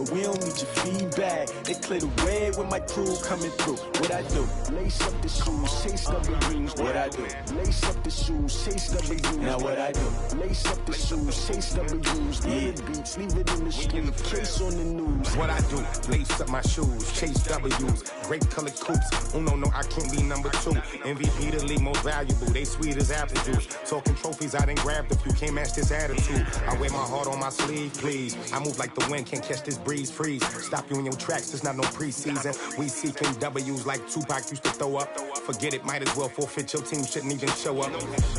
good, we don't need your feedback. They clear the way with my crew coming through. What I do? Lace up the shoes, chase W's. What I do? Lace up the shoes, chase W's. Now what I do? Lace up the shoes, chase W's. Leave the beats, leave it in the street, case on the news. What I do? Lace up my shoes, chase W's. Great colored coops. Oh no, I can't be number 2. MVP the league most valuable. They sweet as apple juice. Talking trophies, I done grabbed a few. Can't match this attitude. I wear my heart on my sleeve, please. I move like the wind, can't catch this breeze. Freeze. Stop you in your tracks. It's not no preseason. We seeking W's like Tupac used to throw up. Forget it, might as well forfeit. Your team shouldn't even show up.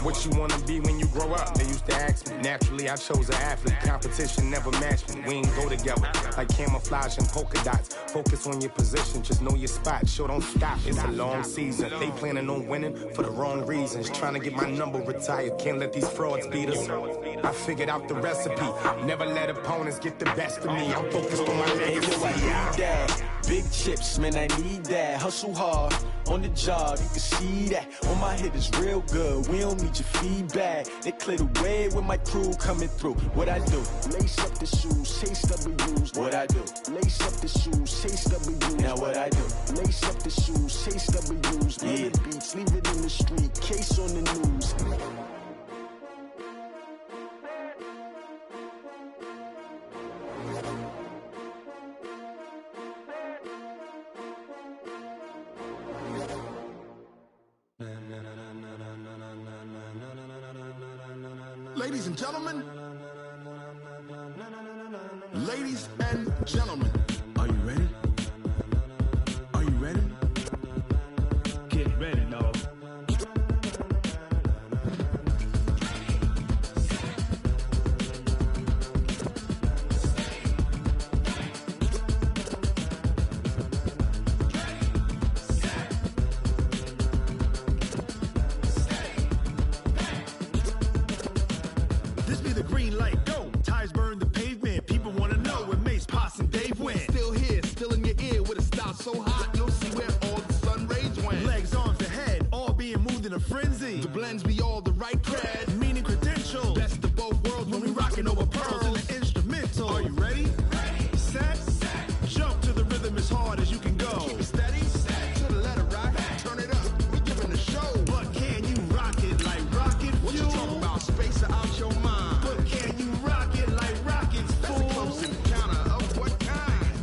What you wanna be when you grow up? They used to ask me. Naturally, I chose an athlete. Competition never matched me. We ain't go together like camouflage and polka dots. Focus on your position, just know your spot. Sure, don't stop. It's a long season. They planning on winning for the wrong reasons. Trying to get my number retired. Can't let these frauds beat us. I figured out the recipe. Never let opponents get the best of me. I'm focused on my legacy. Big chips, man, I need that. Hustle hard on the job, you can see that. On my hit is real good, we don't need your feedback. They clear the way with my crew coming through. What I do? Lace up the shoes, chase W's. What I do? Lace up the shoes, chase W's. Now what I do? Lace up the shoes, chase W's. Leave the beats, leave it in the street, case on the news. Ladies and gentlemen, ladies and gentlemen, are you ready? Are you ready? Get ready, dog. This be the green light, go. Tires burn the pavement. People wanna know where Mace, Potts, and Dave went. Still here, still in your ear with a style so hot, you'll see where all the sun rays went. Legs, arms, and head, all being moved in a frenzy. The blends be all the right cred, meaning credentials. Best of both worlds when we rockin' over pearls in the instrumental. Are you ready? Ready. Set. Jump to the rhythm as hard as you can go. Keep it steady. To the letter right. Turn it up. We giving the show. But can you rock it like rocket fuel? What you talking about? Space out your mind. But can you rock it like rockets, fool? That's a close encounter of what kind?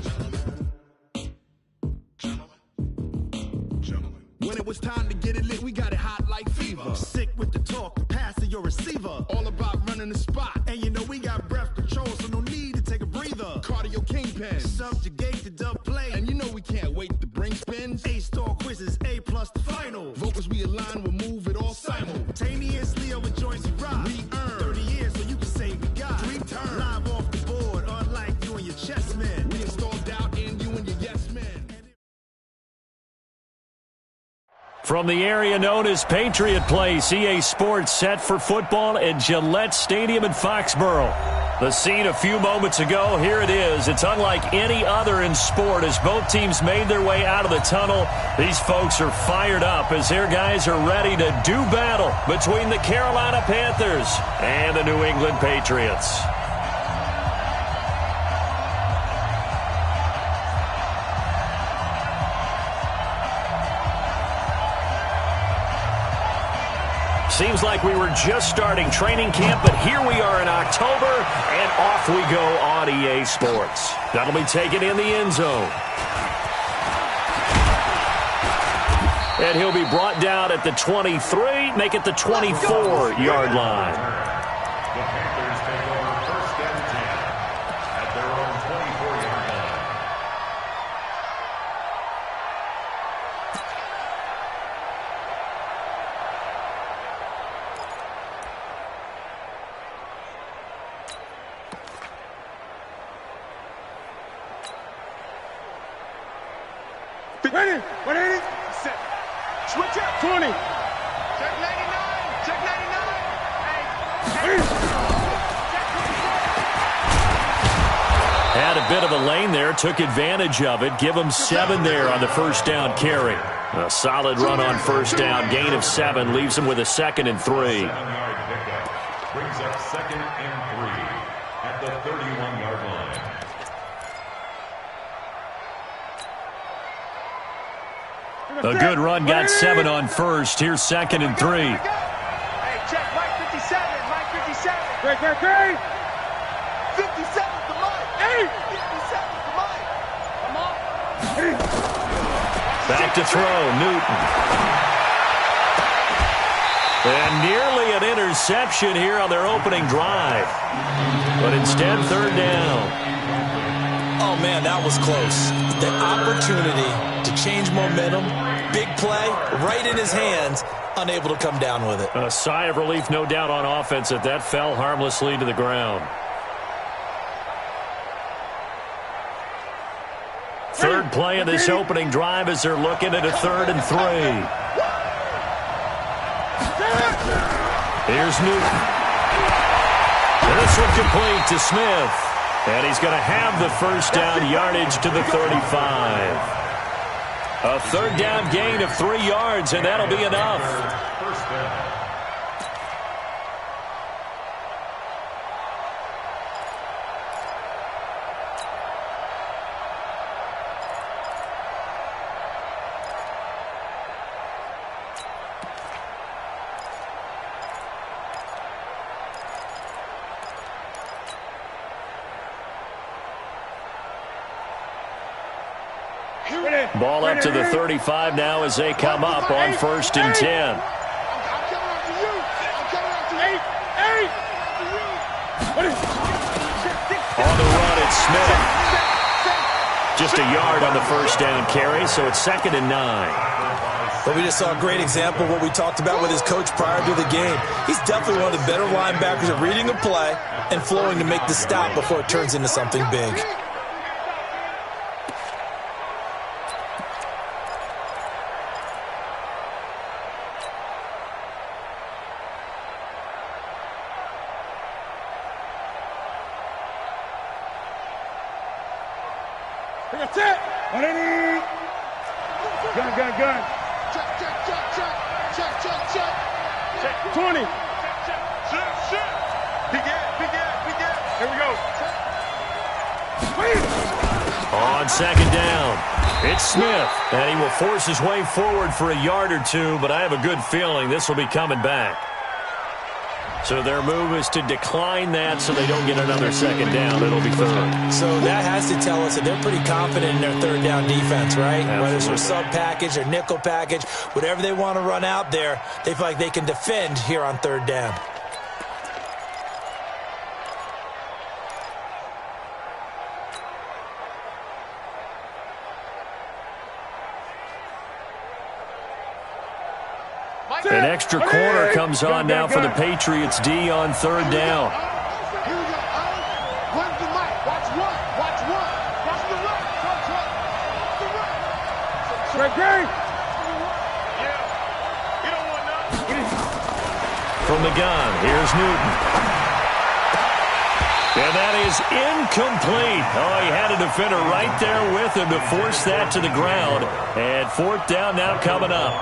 Gentlemen. When it was time to get it lit, we got it hot like fever. Sick with the talk, the pass to your receiver. All about running the spot. And you know we got breath control, so no need to take a breather. Cardio kingpin. Subjugate the dub play. And you know we can't wait to bring spins. A-star quizzes, A+ the final. Vocals we align, we'll move it all simultaneously over joints we rock. We earn 30 years so you can say we got 3 turns. Live off the board, unlike you and your chess men. We installed doubt in you and your yes men. From the area known as Patriot Place, EA Sports set for football at Gillette Stadium in Foxborough. The scene a few moments ago, here it is. It's unlike any other in sport as both teams made their way out of the tunnel. These folks are fired up as their guys are ready to do battle between the Carolina Panthers and the New England Patriots. Seems like we were just starting training camp, but here we are in October, and off we go on EA Sports. That'll be taken in the end zone. And he'll be brought down at the 23, make it the 24-yard line. The Panthers take over 1st and 10 at their own 24-yard line. Ready, 180, set, switch up, 20. Check 99, check 99. Hey. Had a bit of a lane there, took advantage of it. Give him 7 there on the first down carry. A solid run on first down, gain of 7, leaves him with a 2nd and 3. 7-yard pickup brings up 2nd and 3 at the 31-yard line. A good run got 7 on first. Here's 2nd and 3. Hey, check Mike 57. Mike 57. Great. 57 to Mike. 57 to Mike. Come on. Back to throw, Newton. And nearly an interception here on their opening drive. But instead, 3rd down. Oh, man, that was close. The opportunity to change momentum, big play, right in his hands, unable to come down with it. A sigh of relief, no doubt, on offense that fell harmlessly to the ground. 3rd play of this opening drive as they're looking at a 3rd and 3. Here's Newton. This one complete to Smith. And he's going to have the first down, yardage to the 35. A 3rd down gain of 3 yards, and that'll be enough. First down. Ball up to the 35 now as they come up on 1st and 10. I'm coming after you. I'm coming after you. On the run, it's Smith. Just a yard on the first down carry, so it's 2nd and 9. But we just saw a great example of what we talked about with his coach prior to the game. He's definitely one of the better linebackers at reading a play and flowing to make the stop before it turns into something big. That's it. 180. Gun. Check. 20. Check. Big gap. Here we go. On 2nd down, it's Smith. And he will force his way forward for a yard or 2, but I have a good feeling this will be coming back. So their move is to decline that so they don't get another 2nd down. It'll be 3rd. So that has to tell us that they're pretty confident in their 3rd down defense, right? Absolutely. Whether it's their sub-package or nickel package, whatever they want to run out there, they feel like they can defend here on 3rd down. An extra corner comes on now for the Patriots D on 3rd down. Here we go. Run the mic. Watch one. Watch the run. Great. Yeah. You don't want none. From the gun, here's Newton. And that is incomplete. Oh, he had a defender right there with him to force that to the ground. And 4th down now coming up.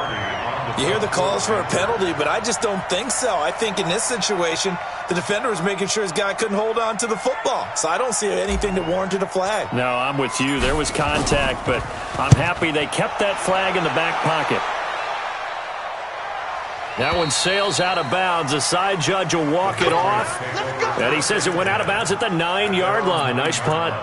You hear the calls for a penalty, but I just don't think so. I think in this situation, the defender was making sure his guy couldn't hold on to the football. So I don't see anything that warranted a flag. No, I'm with you. There was contact, but I'm happy they kept that flag in the back pocket. That one sails out of bounds. The side judge will walk it off. And he says it went out of bounds at the 9-yard line. Nice punt.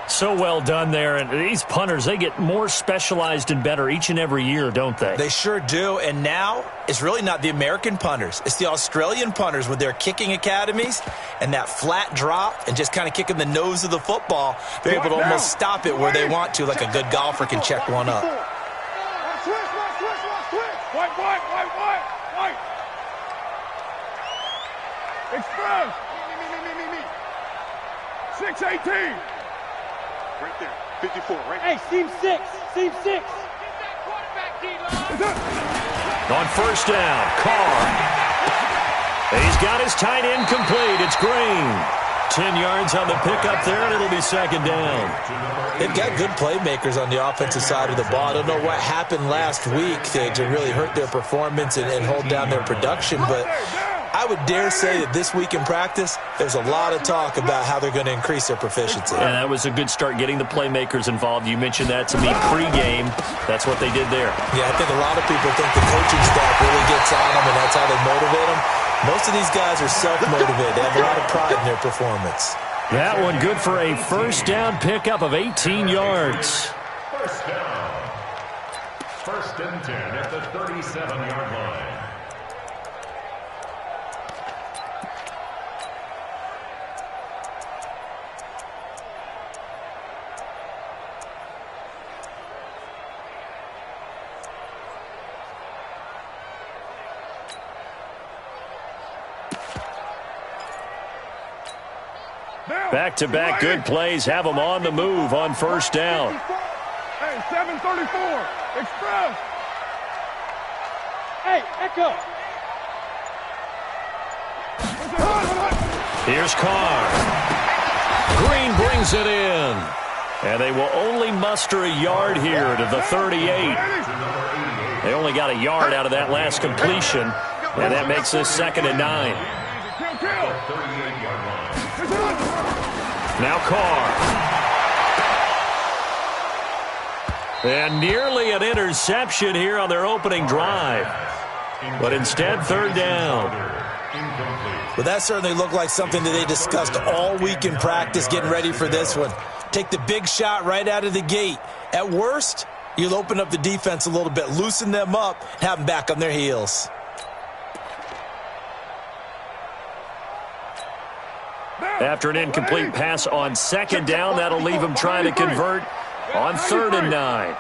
So well done there. And these punters, they get more specialized and better each and every year, don't they? They sure do. And now it's really not the American punters. It's the Australian punters with their kicking academies and that flat drop and just kind of kicking the nose of the football. They're able to almost stop it where they want to, like a good golfer can check one up. White. Express. Me. 618. Right there. 54, right? Hey, seam 6. On 1st down, Carr. He's got his tight end complete. It's Green. 10 yards on the pickup there, and it'll be 2nd down. They've got good playmakers on the offensive side of the ball. I don't know what happened last week to really hurt their performance and hold down their production, but I would dare say that this week in practice, there's a lot of talk about how they're going to increase their proficiency. And that was a good start getting the playmakers involved. You mentioned that to me pregame. That's what they did there. Yeah, I think a lot of people think the coaching staff really gets on them, and that's how they motivate them. Most of these guys are self-motivated. They have a lot of pride in their performance. That one good for a first down pickup of 18 yards. First down. First and 10 at the 37-yard line. Back-to-back good plays have them on the move on first down. Hey, 734, express. Hey, echo. Here's Carr. Green brings it in. And they will only muster a yard here to the 38. They only got a yard out of that last completion, and that makes this 2nd and 9. Now Carr. And nearly an interception here on their opening drive. But instead, 3rd down. Well, that certainly looked like something that they discussed all week in practice getting ready for this one. Take the big shot right out of the gate. At worst, you'll open up the defense a little bit, loosen them up, have them back on their heels. After an incomplete pass on 2nd down, that'll leave them trying to convert on 3rd and 9.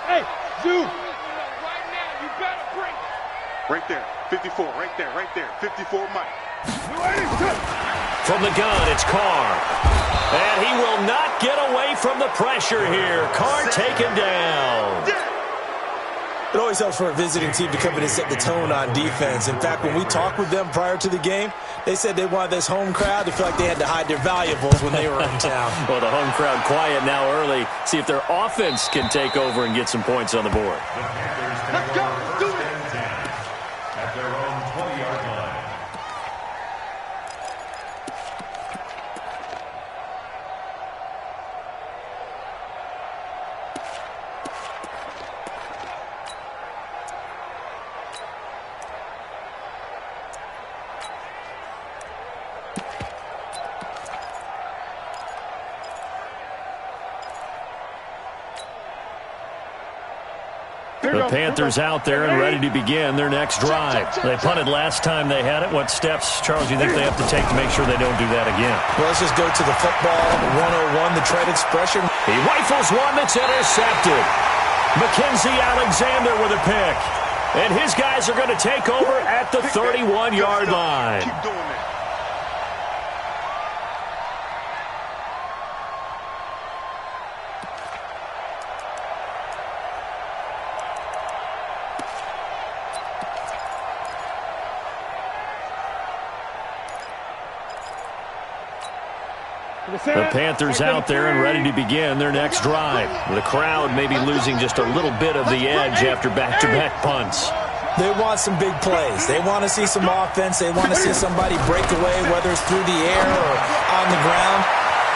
Hey, you. Right now, you better break. Right there, 54, right there, 54 Mike. From the gun, it's Carr. And he will not get away from the pressure here. Carr taken down. It always helps for a visiting team to come in and set the tone on defense. In fact, when we talked with them prior to the game, they said they wanted this home crowd to feel like they had to hide their valuables when they were in town. Well, the home crowd quiet now early. See if their offense can take over and get some points on the board. Let's go. Do it. At their own 20-yard line. The Panthers out there and ready to begin their next drive. They punted last time they had it. What steps, Charles, do you think they have to take to make sure they don't do that again? Well, let's just go to the football 101, the trade expression. He rifles one that's intercepted. Mackenzie Alexander with a pick. And his guys are going to take over at the 31-yard line. Keep doing that. The Panthers out there and ready to begin their next drive. The crowd may be losing just a little bit of the edge after back-to-back punts. They want some big plays. They want to see some offense. They want to see somebody break away, whether it's through the air or on the ground.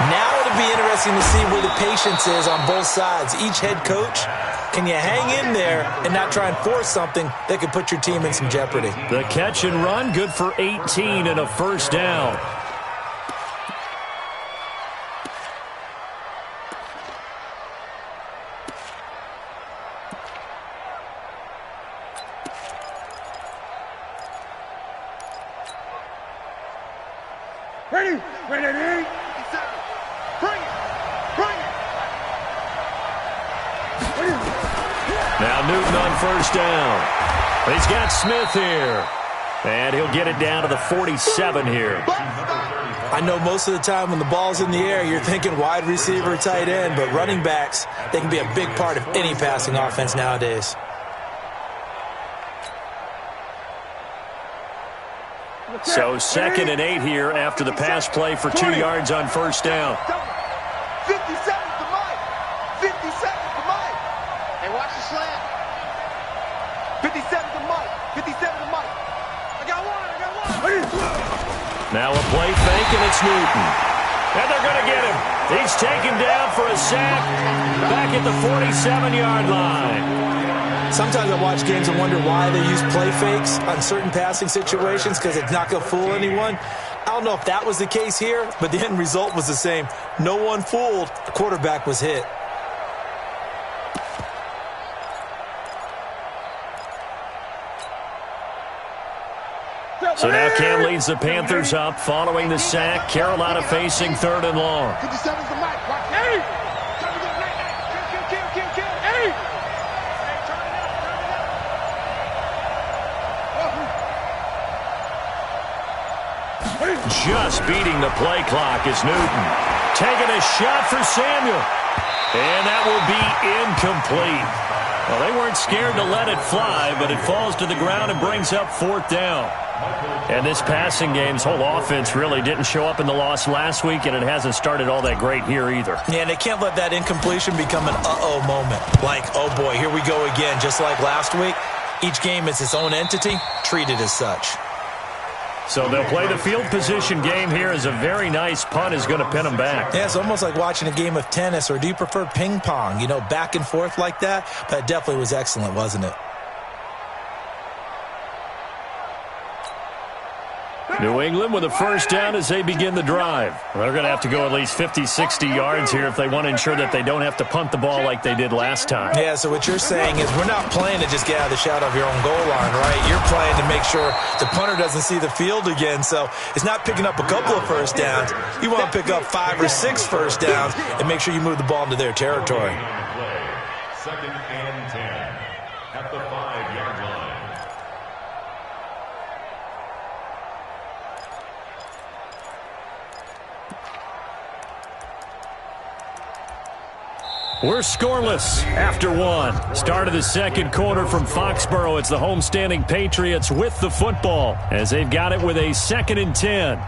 Now it'll be interesting to see where the patience is on both sides. Each head coach, can you hang in there and not try and force something that could put your team in some jeopardy? The catch and run, good for 18 and a first down. Ready? Ready? 57. Bring it. Bring it. Now Newton on first down. He's got Smith here. And he'll get it down to the 47 here. I know most of the time when the ball's in the air, you're thinking wide receiver, tight end, but running backs, they can be a big part of any passing offense nowadays. So 2nd and 8 here after the pass play for 2 yards on first down. 50 seconds to Mike. 50 seconds to Mike. Hey, watch the slant. 50 seconds to Mike. 57 to Mike. I got one. Now a play fake, and it's Newton. And they're going to get him. He's taken down for a sack back at the 47-yard line. Sometimes I watch games and wonder why they use play fakes on certain passing situations because it's not going to fool anyone. I don't know if that was the case here, but the end result was the same. No one fooled. The quarterback was hit. So now Cam leads the Panthers up following the sack. Carolina facing 3rd and long. 57's the mic. Watch it. Just beating the play clock is Newton. Taking a shot for Samuel. And that will be incomplete. Well, they weren't scared to let it fly, but it falls to the ground and brings up 4th down. And this passing game's whole offense really didn't show up in the loss last week, and it hasn't started all that great here either. Yeah, and they can't let that incompletion become an uh-oh moment. Like, oh boy, here we go again, just like last week. Each game is its own entity, treated as such. So they'll play the field position game here as a very nice punt is going to pin them back. Yeah, it's almost like watching a game of tennis, or do you prefer ping pong? You know, back and forth like that? But it definitely was excellent, wasn't it? New England with a 1st down as they begin the drive. They're going to have to go at least 50, 60 yards here if they want to ensure that they don't have to punt the ball like they did last time. Yeah, so what you're saying is we're not playing to just get out of the shadow of your own goal line, right? You're playing to make sure the punter doesn't see the field again. So it's not picking up a couple of 1st downs. You want to pick up 5 or 6 1st downs and make sure you move the ball into their territory. 2nd and 10 at the 5-yard line. We're scoreless after 1. Start of the 2nd quarter from Foxborough. It's the homestanding Patriots with the football as they've got it with a 2nd and 10.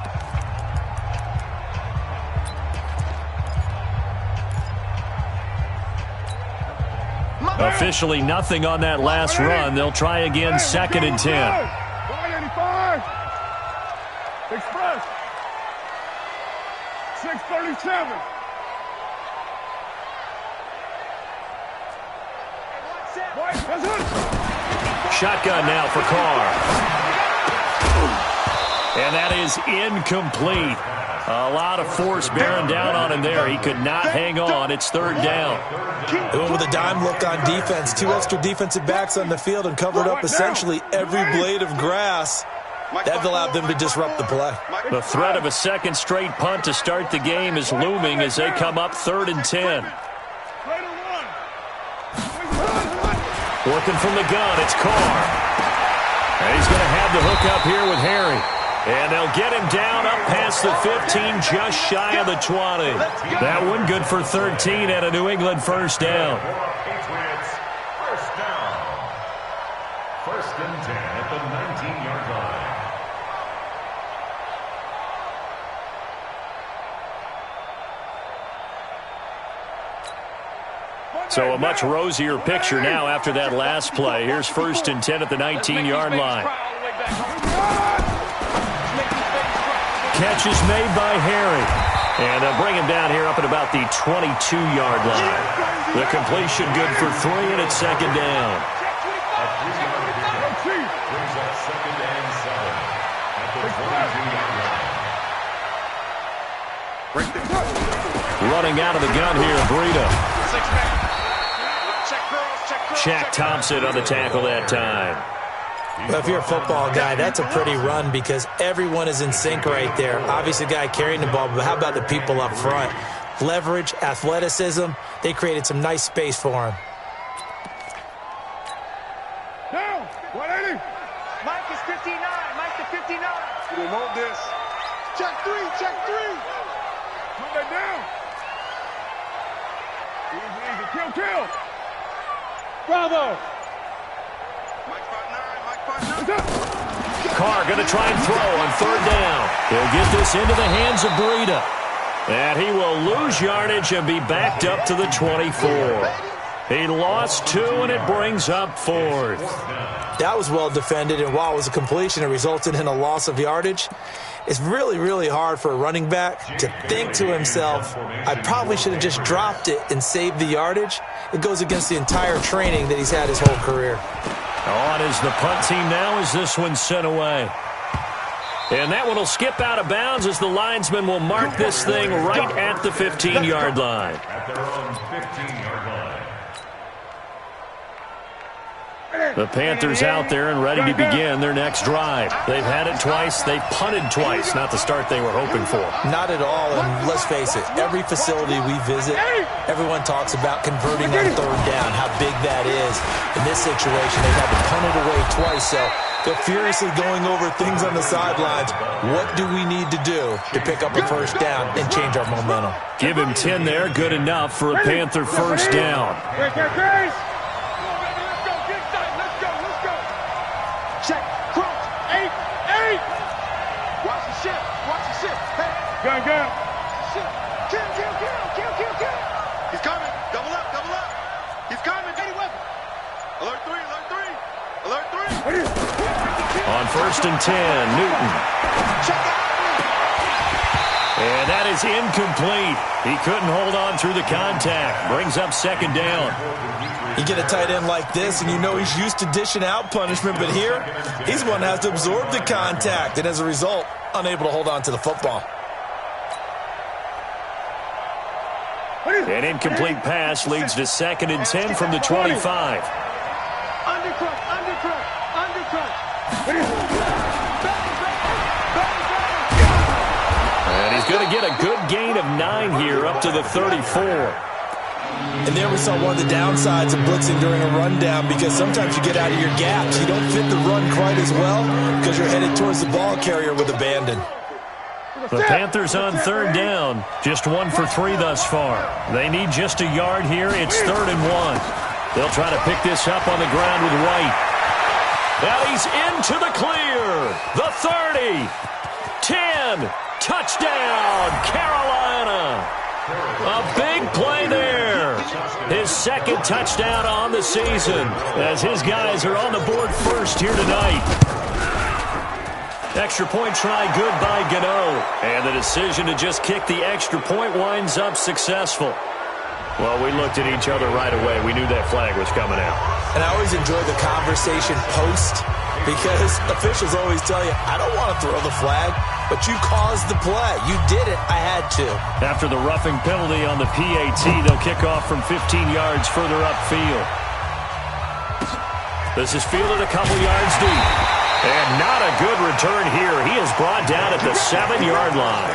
Officially nothing on that last run. They'll try again, 2nd and 10. 85. Express. 637. Shotgun now for Carr. And that is incomplete. A lot of force bearing down on him there. He could not hang on. It's 3rd down. They went with a dime look on defense. 2 extra defensive backs on the field and covered up essentially every blade of grass. That allowed them to disrupt the play. The threat of a 2nd straight punt to start the game is looming as they come up 3rd and 10. Working from the gun, it's Carr. And he's going to have the hook up here with Harry. And they'll get him down up past the 15, just shy of the 20. That one good for 13 and a New England 1st down. Patriots, 1st down. 1st and 10 at the 19-yard line. So a much rosier picture now after that last play. Here's 1st and 10 at the 19-yard line. Catch is made by Harry. And they'll bring him down here up at about the 22-yard line. The completion good for 3, and it's 2nd down. A 3-yard pickup brings up 2nd and 7 at the 22-yard line. Running out of the gun here, Breida. Shaq Thompson on the tackle that time. Well, if you're a football guy, that's a pretty run because everyone is in sync right there. Obviously, the guy carrying the ball, but how about the people up front? Leverage, athleticism, they created some nice space for him. Down. 180. Mike is 59. Mike to 59. We want this. Check 3. Check 3. Put that down. Easy. Kill. Bravo. Carr going to try and throw on 3rd down. He'll get this into the hands of Breida. And he will lose yardage and be backed up to the 24. He lost 2, and it brings up 4th. That was well defended, and while it was a completion, it resulted in a loss of yardage. it's really, really hard for a running back to think to himself, I probably should have just dropped it and saved the yardage. It goes against the entire training that he's had his whole career. On is the punt team now as this one's sent away. And that one will skip out of bounds as the linesman will mark this thing right at the 15-yard line. At their own 15-yard line. The Panthers out there and ready to begin their next drive. They've had it twice. They've punted twice. Not the start they were hoping for. Not at all, and let's face it, every facility we visit, everyone talks about converting on third down, how big that is. In this situation, they've had to punt it away twice, so they're furiously going over things on the sidelines. What do we need to do to pick up a first down and change our momentum? Give him 10 there. Good enough for a Panther first down. Check, cross, 8. Watch the ship, hey. Gun. Shit. Kill. He's coming, double up. He's coming, any weapon. Alert 3. On 1st and 10, Newton. Check out. And that is incomplete. He couldn't hold on through the contact. Brings up 2nd down. You get a tight end like this, and you know he's used to dishing out punishment, but here, he's one that has to absorb the contact, and as a result, unable to hold on to the football. An incomplete pass leads to 2nd and 10 from the 25. Undercut. And he's going to get a good gain of 9 here up to the 34. And there we saw one of the downsides of blitzing during a rundown, because sometimes you get out of your gaps. You don't fit the run quite as well because you're headed towards the ball carrier with abandon. The Panthers on 3rd down. Just 1 for 3 thus far. They need just a yard here. It's 3rd and 1. They'll try to pick this up on the ground with White. Now he's into the clear. The 30. 10. Touchdown, Carolina. A big play there. His 2nd touchdown on the season as his guys are on the board first here tonight. Extra point try good by Gano. And the decision to just kick the extra point winds up successful. Well, we looked at each other right away. We knew that flag was coming out. And I always enjoy the conversation post, because officials always tell you, I don't want to throw the flag, but you caused the play. You did it. I had to. After the roughing penalty on the PAT, they'll kick off from 15 yards further upfield. This is fielded a couple yards deep. And not a good return here. He is brought down at the 7-yard line.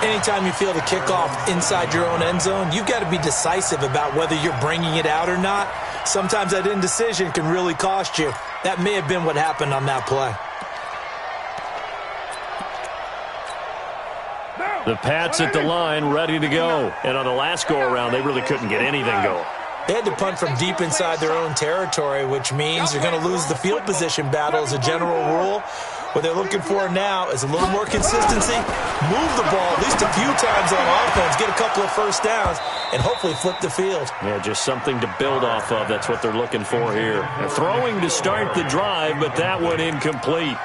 Anytime you field a kickoff inside your own end zone, you've got to be decisive about whether you're bringing it out or not. Sometimes that indecision can really cost you. That may have been what happened on that play. The Pats at the line ready to go. And on the last go-around, they really couldn't get anything going. They had to punt from deep inside their own territory, which means you're going to lose the field position battle as a general rule. What they're looking for now is a little more consistency, move the ball at least a few times on offense, get a couple of first downs, and hopefully flip the field. Yeah, just something to build off of. That's what they're looking for here. Throwing to start the drive, but that one incomplete.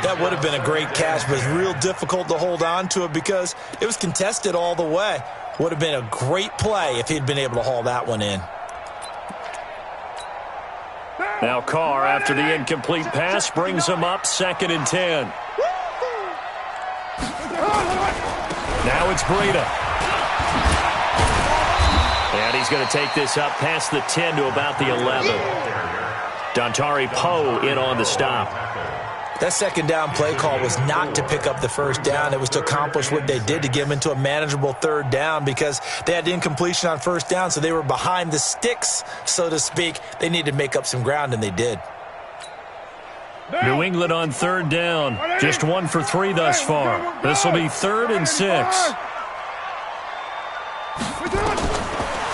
That would have been a great catch, but it's real difficult to hold on to it because it was contested all the way. Would have been a great play if he'd been able to haul that one in. Now Carr, after the incomplete pass, brings him up 2nd and 10. Now it's Breida. And he's going to take this up past the 10 to about the 11. Dontari Poe in on the stop. That 2nd down play call was not to pick up the first down. It was to accomplish what they did, to get them into a manageable 3rd down, because they had incompletion on 1st down, so they were behind the sticks, so to speak. They needed to make up some ground, and they did. New England on 3rd down. Just 1 for 3 thus far. This will be 3rd and 6.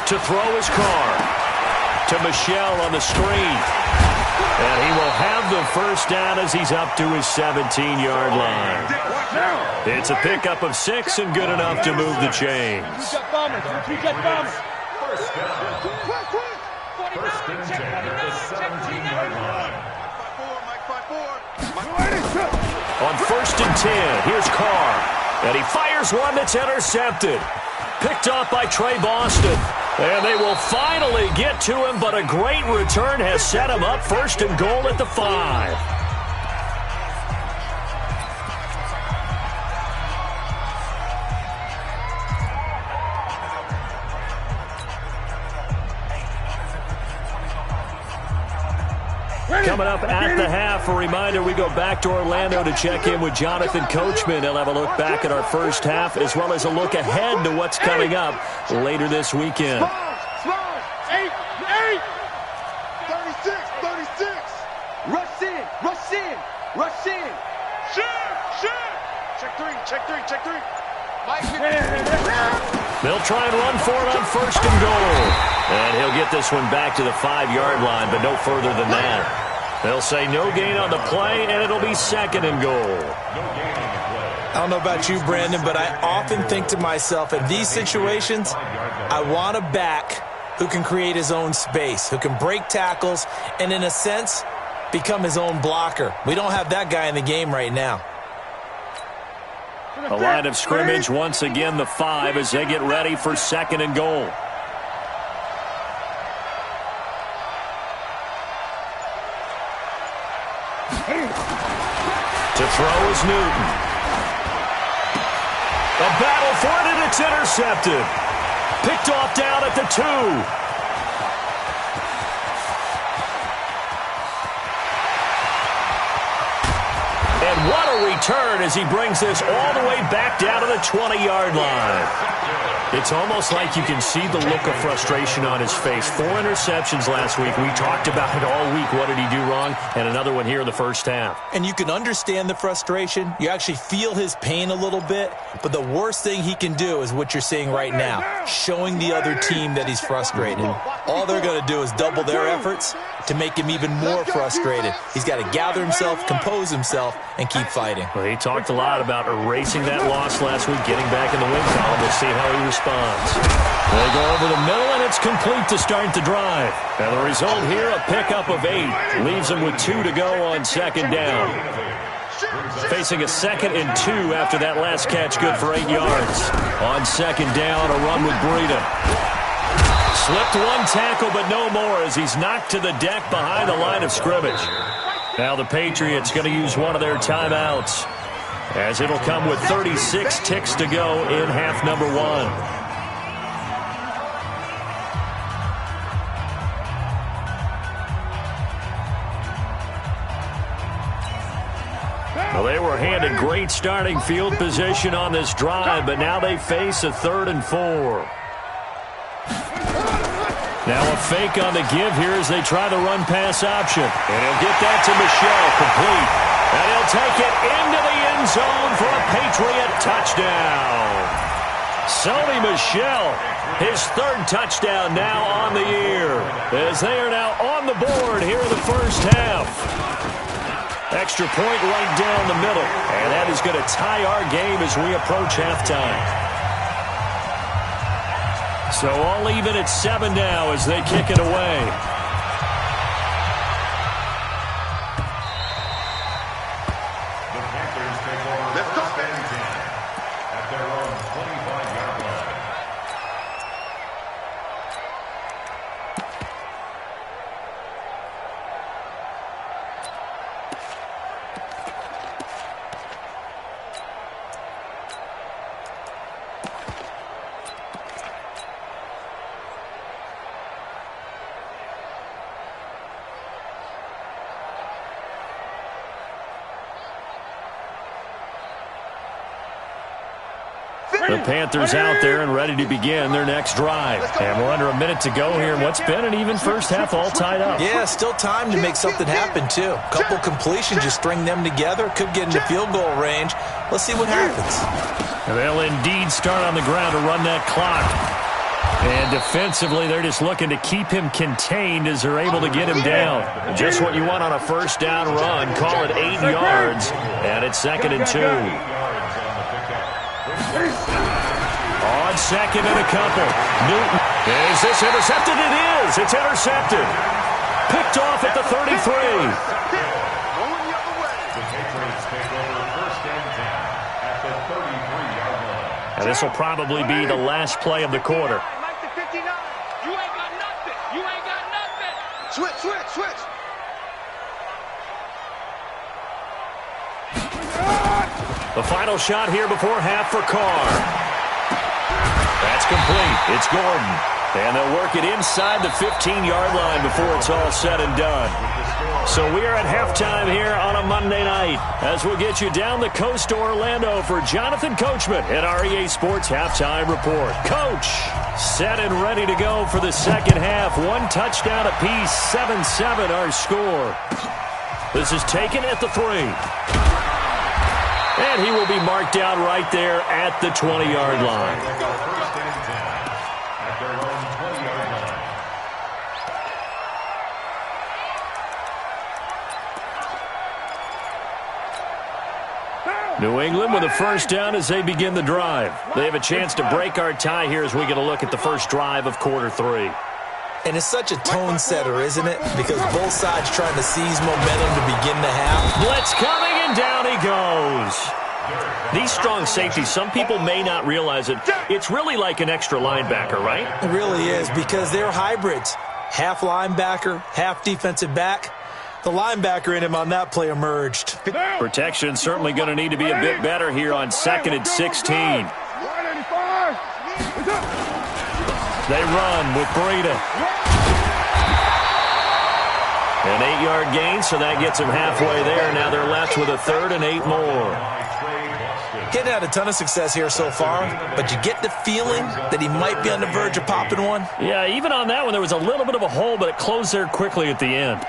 To throw is Carr. To Michel on the screen. And he will have the first down as he's up to his 17-yard line. It's a pickup of 6 and good enough to move the chains. First and 10 at the 17-yard line. On 1st and 10, here's Carr. And he fires one that's intercepted. Picked off by Trey Boston. And they will finally get to him, but a great return has set him up 1st and goal at the 5. Coming up at the half, a reminder, we go back to Orlando to check in with Jonathan Coachman. He'll have a look back at our first half, as well as a look ahead to what's coming up later this weekend. Small. 8. 36. Rush in. Check 3. Mike, They'll try and run for it on 1st and goal. And he'll get this one back to the 5-yard line, but no further than that. They'll say no gain on the play, and it'll be 2nd and goal. I don't know about you, Brandon, but I often think to myself, in these situations, I want a back who can create his own space, who can break tackles, and in a sense, become his own blocker. We don't have that guy in the game right now. A line of scrimmage, once again the 5 as they get ready for 2nd and goal. To throw is Newton. A battle for it, and it's intercepted. Picked off down at the 2. And what a return as he brings this all the way back down to the 20-yard line. It's almost like you can see the look of frustration on his face. 4 interceptions last week. We talked about it all week. What did he do wrong? And another one here in the first half. And you can understand the frustration. You actually feel his pain a little bit. But the worst thing he can do is what you're seeing right now, showing the other team that he's frustrated. All they're going to do is double their efforts to make him even more frustrated. He's got to gather himself, compose himself, and keep fighting. Well, he talked a lot about erasing that loss last week, getting back in the win column. We'll see how he responds. They go over the middle, and it's complete to start the drive. And the result here, a pickup of 8. Leaves him with 2 to go on 2nd down. Facing a 2nd and 2 after that last catch, good for 8 yards. On 2nd down, a run with Breida. Slipped one tackle, but no more as he's knocked to the deck behind the line of scrimmage. Now the Patriots going to use one of their timeouts, as it'll come with 36 ticks to go in half number 1. Well, they were handed great starting field position on this drive, but now they face a 3rd and 4. Now a fake on the give here as they try the run-pass option. And he'll get that to Michel, complete. And he'll take it into the end zone for a Patriot touchdown. Sony Michel, his 3rd touchdown now on the year, as they are now on the board here in the first half. Extra point right down the middle. And that is going to tie our game as we approach halftime. So all even at 7 now as they kick it away. The Panthers take over first and 10 at their own 25-yard line. The Panthers out there and ready to begin their next drive. And we're under a minute to go here in what's been an even first half, all tied up. Yeah, still time to make something happen, too. Couple completions, just string them together. Could get into field goal range. Let's see what happens. And they'll indeed start on the ground to run that clock. And defensively, they're just looking to keep him contained as they're able to get him down. Just what you want on a first down run. Call it 8 yards. And it's 2nd and 2. On 2nd and a couple. Newton. Is this intercepted? It is. It's intercepted. picked off at the 33. The Patriots take over first and 10 at the 33-yard line. And this will probably be the last play of the quarter. Mike to 59. You ain't got nothing. You ain't got nothing. Switch. The final shot here before half for Carr. That's complete. It's Gordon. And they'll work it inside the 15-yard line before it's all said and done. So we are at halftime here on a Monday night as we'll get you down the coast to Orlando for Jonathan Coachman at our EA Sports Halftime Report. Coach, set and ready to go for the second half. One touchdown apiece, 7-7 our score. This is taken at the 3. And he will be marked down right there at the 20-yard line. First and 10 at their own 20-yard line. New England with a first down as they begin the drive. They have a chance to break our tie here as we get a look at the first drive of quarter 3. And it's such a tone setter, isn't it? Because both sides trying to seize momentum to begin the half. Blitz coming, and down he goes. These strong safeties, some people may not realize it. It's really like an extra linebacker, right? It really is, because they're hybrids. Half linebacker, half defensive back. The linebacker in him on that play emerged. Protection certainly going to need to be a bit better here on 2nd and 16. They run with Breida. An 8-yard gain, so that gets them halfway there. Now they're left with a 3rd and 8 more. Hadn't had a ton of success here so far, but you get the feeling that he might be on the verge of popping one. Yeah, even on that one, there was a little bit of a hole, but it closed there quickly at the end.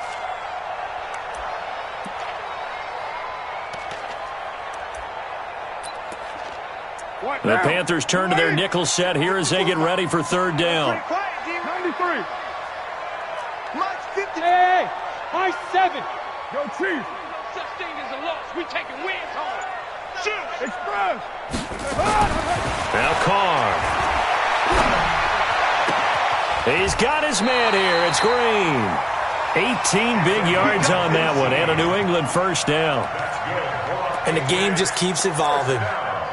The Panthers turn to their nickel set here as they get ready for 3rd down. 93. Mike 50. Hey, Mike 7. Yo, Chief. No such thing as a loss. We taking wins home. Shoot. Express. Now Carr. He's got his man here. It's Green. 18 big yards on that one and a New England first down. And the game just keeps evolving.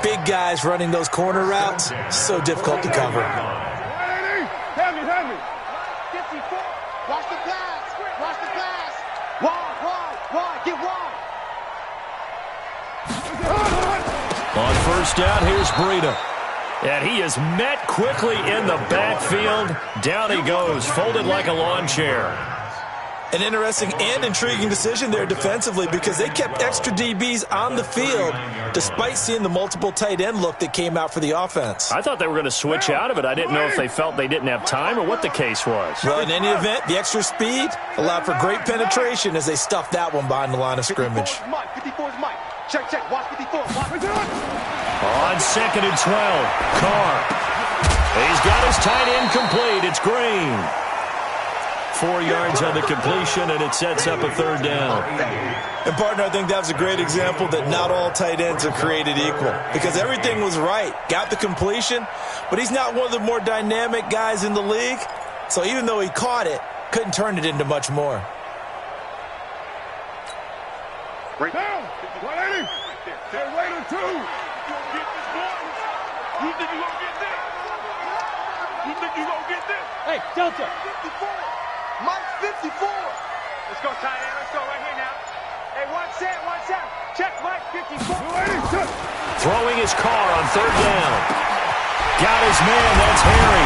Big guys running those corner routes, so difficult to cover. Have me. 54. Watch the pass. Wide. Get wide. On first down, here's Breida. And he is met quickly in the backfield. Down he goes, folded like a lawn chair. An interesting and intriguing decision there defensively because they kept extra DBs on the field despite seeing the multiple tight end look that came out for the offense. I thought they were going to switch out of it. I didn't know if they felt they didn't have time or what the case was. Well, in any event, the extra speed allowed for great penetration as they stuffed that one behind the line of scrimmage. 54 is Mike. Check. Watch 54. On 2nd and 12, Carr. He's got his tight end complete. It's Green. 4 yards on the completion, and it sets up a 3rd down. And, partner, I think that was a great example that not all tight ends are created equal because everything was right. Got the completion, but he's not one of the more dynamic guys in the league. So even though he caught it, couldn't turn it into much more. Break down. 180. Hey, wait on 2. You think you gonna get this? You think you gonna get this? Hey, Delta. 54. Mike 54. Let's go, tight end. Let's go right here now. Hey, 1 set. Check Mike 54. Throwing his Carr on 3rd down. Got his man. That's Harry.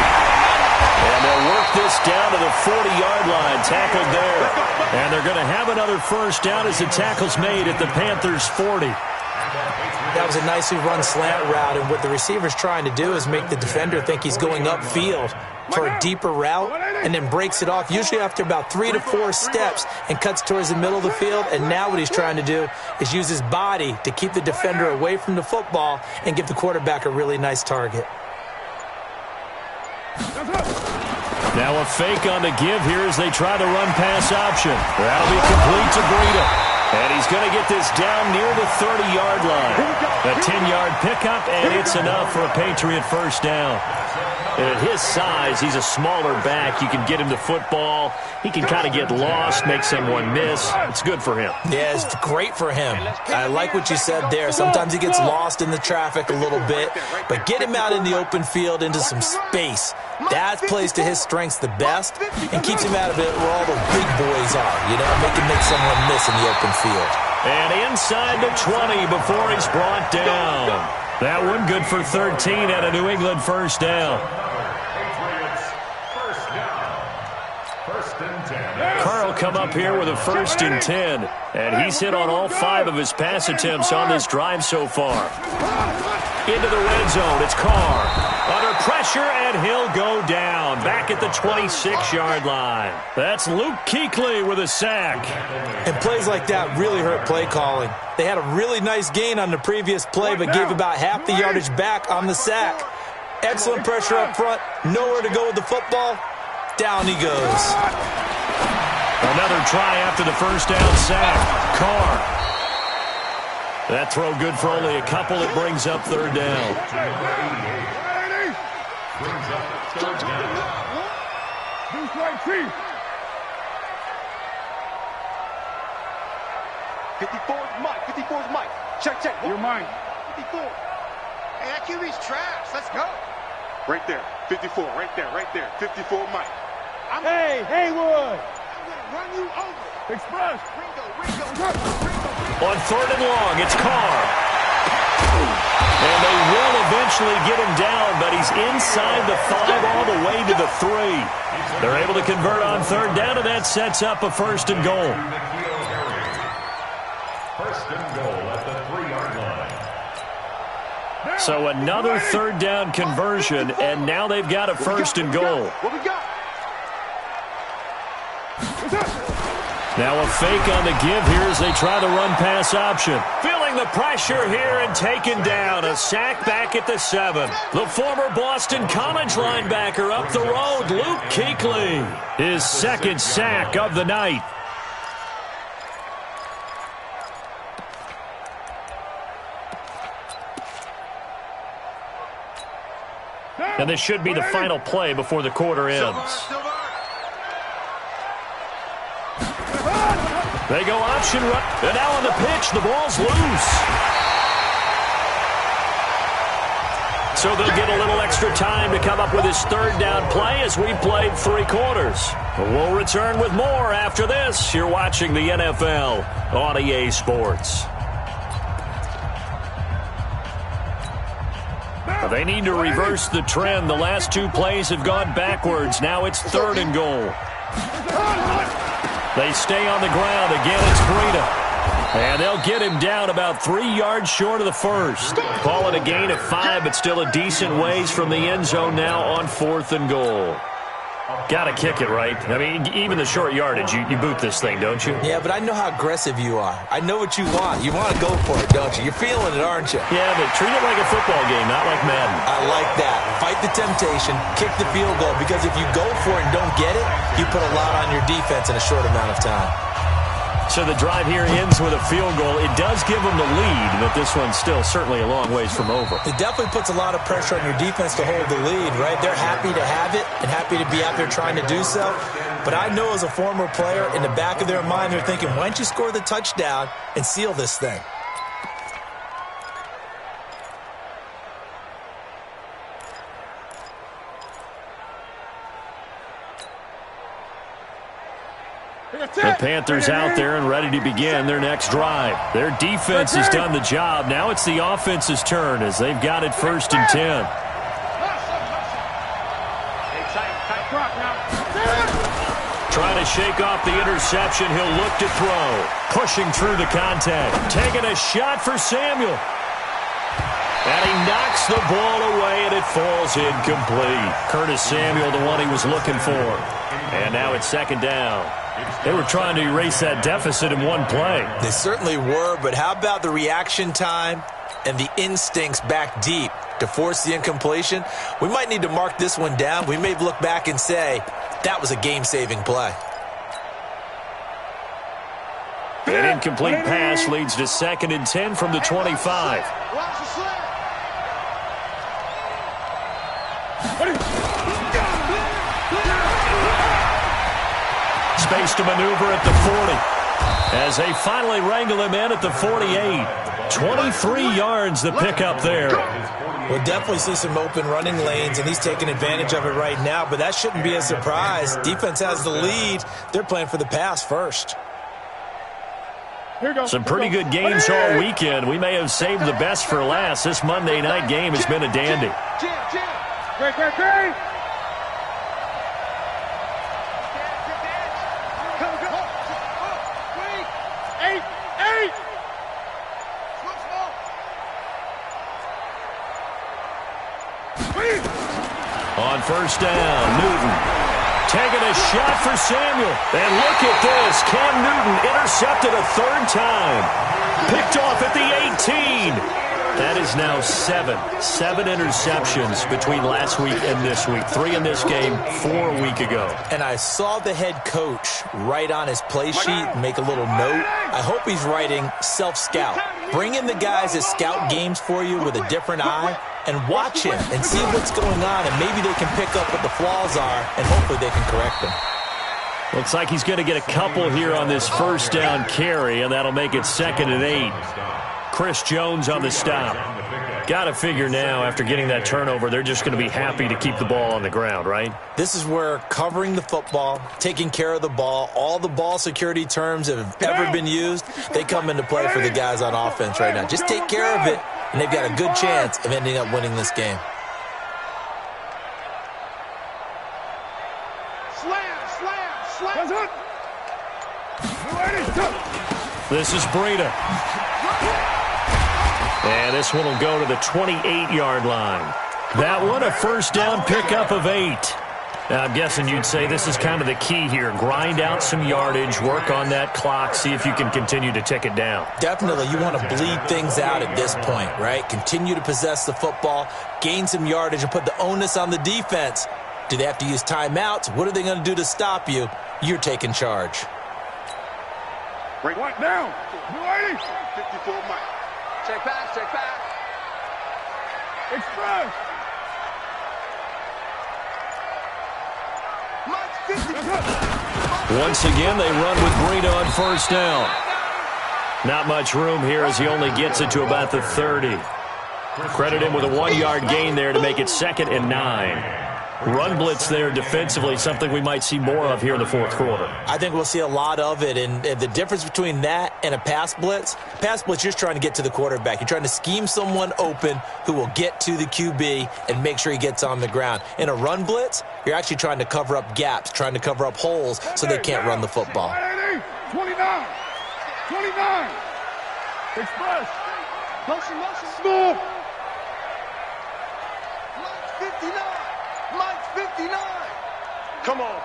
And they'll work this down to the 40-yard line. Tackled there. And they're going to have another first down as the tackle's made at the Panthers' 40. That was a nicely run slant route, and what the receiver's trying to do is make the defender think he's going upfield for a deeper route and then breaks it off, usually after about 3 to 4 steps, and cuts towards the middle of the field. And now what he's trying to do is use his body to keep the defender away from the football and give the quarterback a really nice target. Now a fake on the give here as they try the run-pass option. That'll be complete to Breida. And he's going to get this down near the 30-yard line. A 10-yard pickup, and it's enough for a Patriot first down. And at his size, he's a smaller back. You can get him the football. He can kind of get lost, make someone miss. It's good for him. Yeah, it's great for him. I like what you said there. Sometimes he gets lost in the traffic a little bit, but get him out in the open field into some space. That plays to his strengths the best and keeps him out of it where all the big boys are, you know, make someone miss in the open field. And inside the 20 before he's brought down. That one good for 13 at a New England first down. Carl come up here with a 1st and 10, and he's hit on all 5 of his pass attempts on this drive so far. Into the red zone, it's Carr. Under pressure, and he'll go down. Back at the 26-yard line. That's Luke Kuechly with a sack. And plays like that really hurt play calling. They had a really nice gain on the previous play, but gave about half the yardage back on the sack. Excellent pressure up front. Nowhere to go with the football. Down he goes. Another try after the first down sack. Carr. That throw good for only a couple. It brings up 3rd down. Brings up 3rd down. 54's Mike. 54's Mike. Check. You're mine. 54. Hey, that QB's trash. Let's go. Right there. 54. Right there. 54 Mike. Hey, Haywood. I'm going to run you over. Express. Ringo. On 3rd and long, it's Carr. And they will eventually get him down, but he's inside the 5 all the way to the 3. They're able to convert on 3rd down, and that sets up a 1st and goal. 1st and goal at the 3-yard line. So another 3rd down conversion, and now they've got a 1st and goal. What we got? Now a fake on the give here as they try the run-pass option. Feeling the pressure here and taken down. A sack back at the 7. The former Boston College linebacker up the road, Luke Kuechly. His 2nd sack of the night. And this should be the final play before the quarter ends. They go option run. And now on the pitch, the ball's loose. So they'll get a little extra time to come up with his 3rd down play as we played 3 quarters. We'll return with more after this. You're watching the NFL on EA Sports. They need to reverse the trend. The last 2 plays have gone backwards. Now it's 3rd and goal. They stay on the ground. Again, it's Breida. And they'll get him down about 3 yards short of the 1st. Call it a gain of 5, but still a decent ways from the end zone now on 4th and goal. Got to kick it, right? I mean, even the short yardage, you boot this thing, don't you? Yeah, but I know how aggressive you are. I know what you want. You want to go for it, don't you? You're feeling it, aren't you? Yeah, but treat it like a football game, not like Madden. I like that. Fight the temptation, kick the field goal, because if you go for it and don't get it, you put a lot on your defense in a short amount of time. So the drive here ends with a field goal. It does give them the lead, but this one's still certainly a long ways from over. It definitely puts a lot of pressure on your defense to hold the lead, right? They're happy to have it and happy to be out there trying to do so. But I know as a former player, in the back of their mind, they're thinking, why don't you score the touchdown and seal this thing? The Panthers out there and ready to begin their next drive. Their defense has done the job. Now it's the offense's turn as they've got it 1st and 10. Trying to shake off the interception. He'll look to throw. Pushing through the contact. Taking a shot for Samuel. And he knocks the ball away, and it falls incomplete. Curtis Samuel, the one he was looking for. And now it's 2nd down. They were trying to erase that deficit in one play. They certainly were, but how about the reaction time and the instincts back deep to force the incompletion? We might need to mark this one down. We may look back and say, that was a game-saving play. An incomplete pass leads to 2nd and 10 from the 25. Space to maneuver at the 40 as they finally wrangle him in at the 48. 23 yards the pickup there. We'll definitely see some open running lanes, and he's taking advantage of it right now, but that shouldn't be a surprise. Defense has the lead. They're playing for the pass first. Some pretty good games all weekend. We may have saved the best for last. This Monday night game has been a dandy. On first down, Newton taking a shot for Samuel. And look at this. Cam Newton intercepted a 3rd time. Picked off at the 18. That is now 7 interceptions between last week and this week. 3 in this game, 4 a week ago. And I saw the head coach write on his play sheet, make a little note. I hope he's writing self-scout. Bring in the guys that scout games for you with a different eye and watch him and see what's going on, and maybe they can pick up what the flaws are, and hopefully they can correct them. Looks like he's going to get a couple here on this first down carry, and that'll make it 2nd and 8. Chris Jones on the stop. Got to figure now, after getting that turnover, they're just going to be happy to keep the ball on the ground, right? This is where covering the football, taking care of the ball, all the ball security terms that have ever been used, they come into play for the guys on offense right now. Just take care of it, and they've got a good chance of ending up winning this game. This is Breida. And this one will go to the 28-yard line. That one, a first down pickup of 8. Now, I'm guessing you'd say this is kind of the key here. Grind out some yardage, work on that clock, see if you can continue to tick it down. Definitely. You want to bleed things out at this point, right? Continue to possess the football, gain some yardage, and put the onus on the defense. Do they have to use timeouts? What are they going to do to stop you? You're taking charge. Break one down. 54 Mike. Check back, check back. Express. Once again, they run with Breida on first down. Not much room here as he only gets it to about the 30. Credit him with a 1-yard gain there to make it 2nd and 9. Run blitz there defensively, something we might see more of here in the 4th quarter. I think we'll see a lot of it, and the difference between that and a pass blitz, you're just trying to get to the quarterback. You're trying to scheme someone open who will get to the QB and make sure he gets on the ground. In a run blitz, you're actually trying to cover up gaps, trying to cover up holes so they can't run the football. 29. Express. Motion. Small. 59. Mike 59. Come on.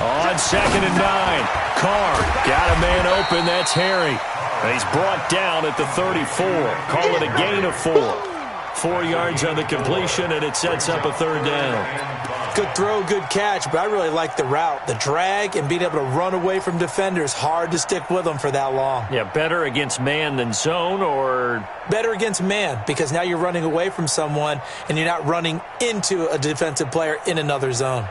On 2nd and 9. Carr got a man open. That's Harry. And he's brought down at the 34. Call it a gain of 4. 4 yards on the completion, and it sets up a 3rd down. Good throw, good catch, but I really like the route. The drag and being able to run away from defenders, hard to stick with them for that long. Yeah, better against man than zone, or? Better against man, because now you're running away from someone and you're not running into a defensive player in another zone.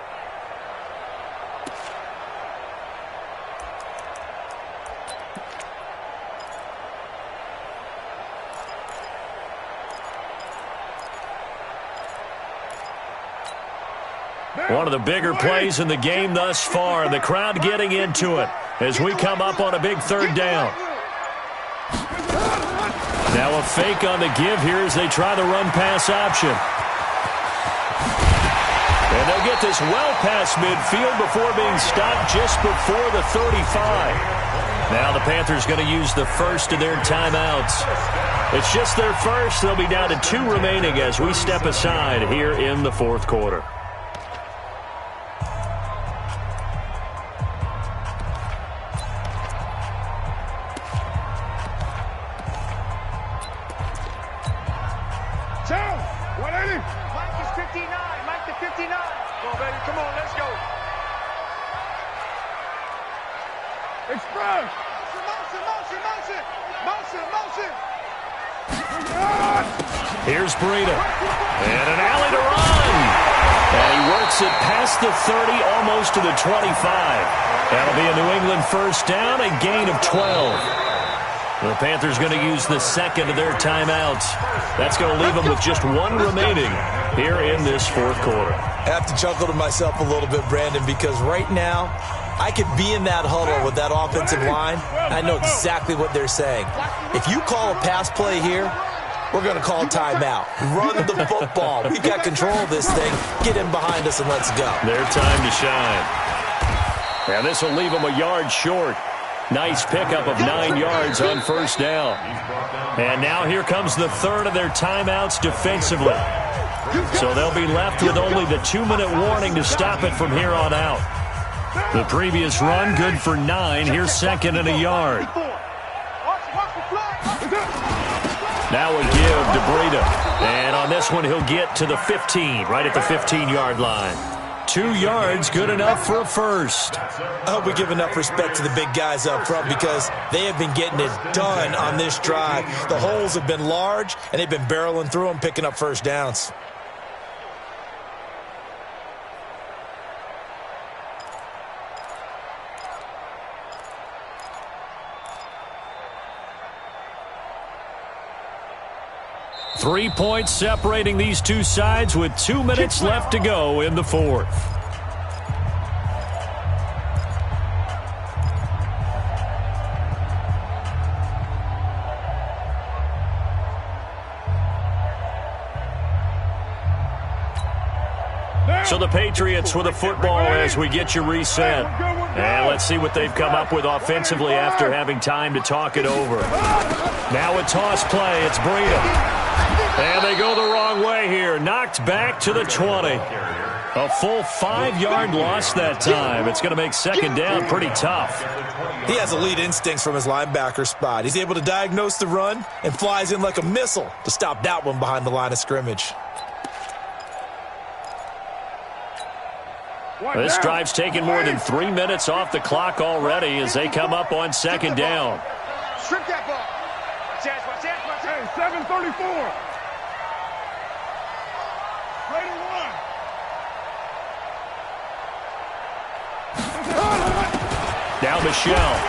One of the bigger plays in the game thus far. The crowd getting into it as we come up on a big 3rd down. Now a fake on the give here as they try the run-pass option. And they'll get this well past midfield before being stopped just before the 35. Now the Panthers going to use the first of their timeouts. It's just their first. They'll be down to 2 remaining as we step aside here in the 4th quarter. Mike is 59. Mike to 59. Come on, baby. Come on, let's go. Express. Motion. Here's Breida. And an alley to run. And he works it past the 30, almost to the 25. That'll be a New England first down, a gain of 12. The Panthers going to use the second of their timeouts. That's going to leave them with just one remaining here in this fourth quarter. I have to chuckle to myself a little bit, Brandon, because right now I could be in that huddle with that offensive line. I know exactly what they're saying. If you call a pass play here, we're going to call timeout. Run the football. We've got control of this thing. Get in behind us and let's go. Their time to shine. And this will leave them a yard short. Nice pickup of 9 yards on first down. And now here comes the third of their timeouts defensively. So they'll be left with only the 2-minute warning to stop it from here on out. The previous run good for 9. Here's second and a yard. Now a give to Breida. And on this one, he'll get to the 15, right at the 15-yard line. 2 yards, good enough for a first. I hope we give enough respect to the big guys up front because they have been getting it done on this drive. The holes have been large, and they've been barreling through them, picking up first downs. Three points separating these two sides with 2 minutes left to go in the fourth. So the Patriots with a football as we get you reset. And let's see what they've come up with offensively after having time to talk it over. Now a toss play. It's Breida. And they go the wrong way here. Knocked back to the 20. A full 5-yard loss that time. It's going to make second down pretty tough. He has elite instincts from his linebacker spot. He's able to diagnose the run and flies in like a missile to stop that one behind the line of scrimmage. This drive's taken more than 3 minutes off the clock already as they come up on second down. Strip that ball. Hey, 7:34. Now Michelle.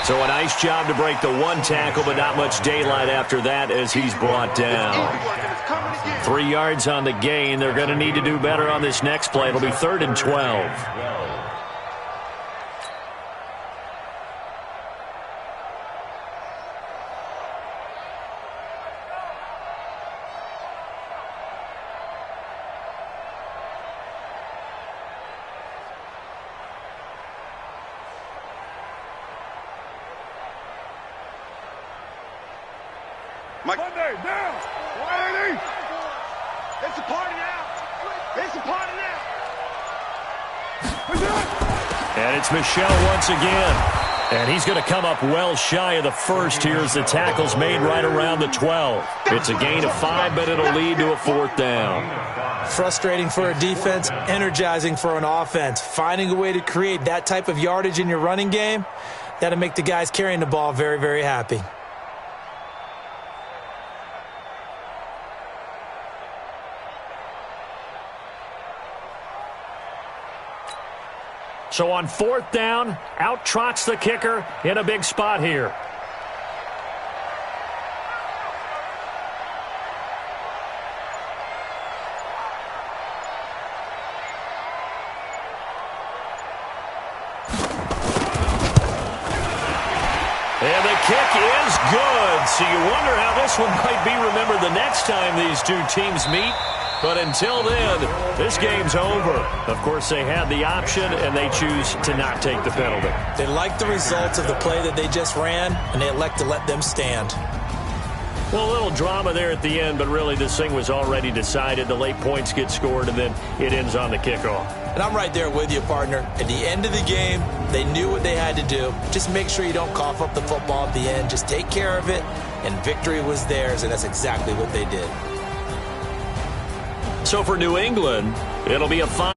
So a nice job to break the one tackle, but not much daylight after that as he's brought down. 3 yards on the gain. They're going to need to do better on this next play. It'll be 3rd and 12. Monday, down. 180. It's a party now. It's a party now. And it's Michelle once again. And he's going to come up well shy of the first here as the tackle's made right around the 12. It's a gain of 5, but it'll lead to a 4th down. Frustrating for a defense, energizing for an offense. Finding a way to create that type of yardage in your running game, that'll make the guys carrying the ball very, very happy. So on 4th down, out trots the kicker in a big spot here. And the kick is good. So you wonder how this one might be remembered the next time these two teams meet. But until then, this game's over. Of course, they had the option, and they choose to not take the penalty. They like the results of the play that they just ran, and they elect to let them stand. Well, a little drama there at the end, but really this thing was already decided. The late points get scored, and then it ends on the kickoff. And I'm right there with you, partner. At the end of the game, they knew what they had to do. Just make sure you don't cough up the football at the end. Just take care of it, and victory was theirs, and that's exactly what they did. So for New England, it'll be a fine.